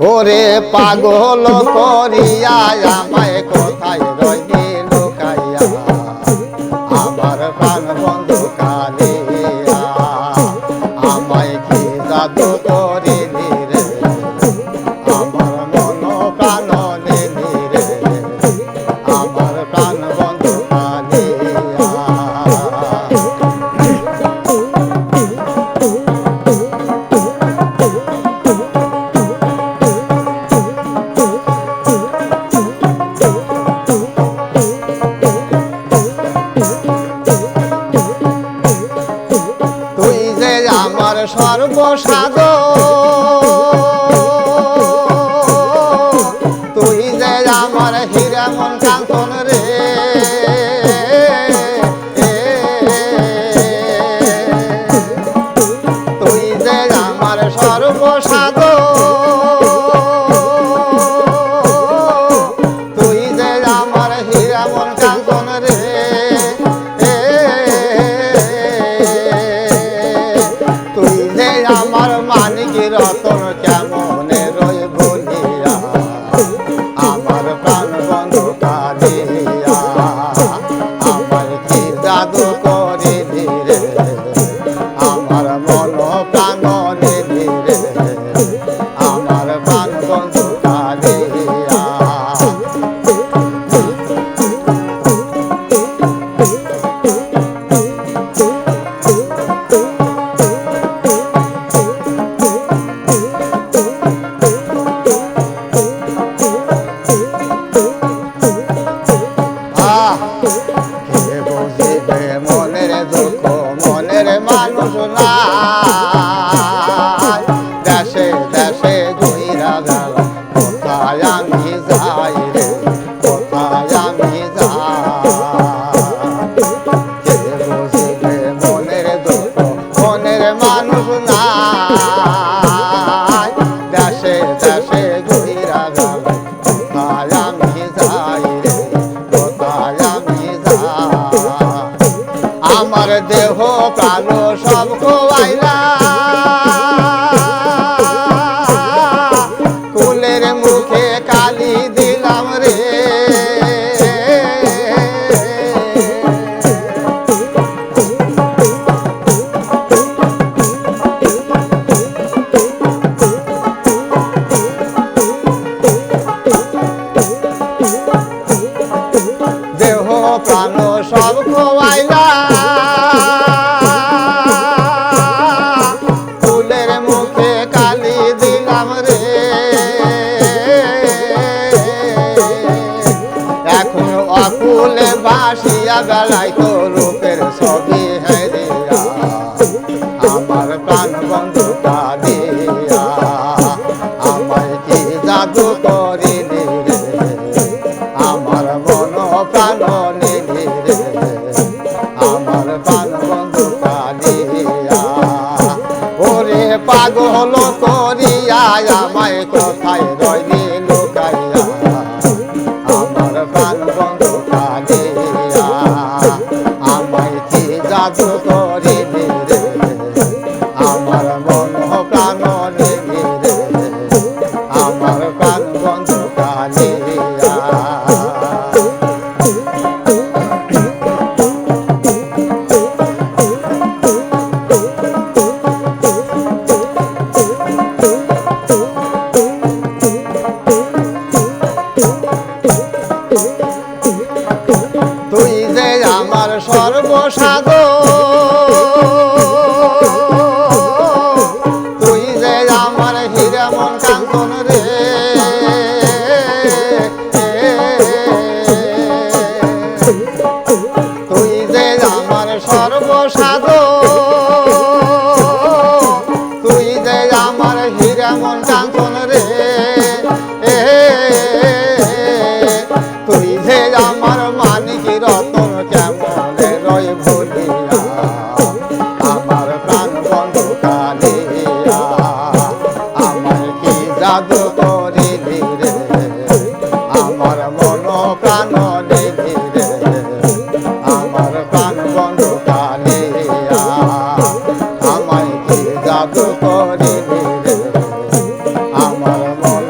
ওরে পাগল করিয়া আমায় কোথায় রইলি লুকাইয়া আমার প্রাণ বন্ধু কালিয়া আমায় কি জাদু করিলি রে আমার মন প্রাণ নিলি রে আমার প্রাণ বন্ধু কালিয়া আমার সর্বসাধ তুই যে আমার হীরা মন কাঞ্চন রে তুই যে আমার সর্বসাধ তুই যে আমার হীরা মন কাঞ্চন রে আমার মানিক রতন কেমনে রই বলিয়া আমার প্রাণ বন্ধু কালিয়া আমার কি জাদু করিলি রে আমার মন প্রাণ নিলি রে আমার প্রাণ বন্ধু কালিয়া কে বুঝিবে মনের দুঃখ মনের মানুষ নাই দেশে দেশে ঘুইরা গেল কোথায় আমি যাই রে কোথায় আমি যাই কে বুঝিবে মনের দুঃখ মনের মানুষ নাই দেশে দেশে ঘুইরা গেল কোথায় আমি যাই রে কোথায় আমি আমার দেহ প্রাণ সব খোয়াইলা কুলের মুখে কালি দিলাম রে দেহ প্রাণ সব খোয়াইলা ফুলের মুখে কালি দিলাম রে এখন অকুলে বাসিয়া বেলায় তো রূপের ছবি হেরিয়া আমার প্রাণ বন্ধু কালিয়া আমায় কি জাদু করিলি রে আমার মন প্রাণ নিলি রে আমার প্রাণ বন্ধু কালিয়া ওরে পাগল করিয়া আমায় কোথায় রইলি লুকাইয়া আমার প্রাণ বন্ধু কালিয়া আমায় কি জাদু করিলি রে আমার মন প্রাণ নিলি রে আমার প্রাণ বন্ধু কালিয়া তুই যে আমার সর্বসাধ তুই যে আমার হীরা মন কাঞ্চন রে তুই যে আমার সর্বসাধ তুই যে আমার হীরা মন কাঞ্চন রে তুই যে আমার মানিক রতন কেমনে রই বলিয়া আমার প্রাণ বন্ধু কালিয়া আমায় কি জাদু করিলি রে আমার মন প্রাণ নিলি রে আমার প্রাণ বন্ধু কালিয়া আমায় কি জাদু করিলি রে আমার মন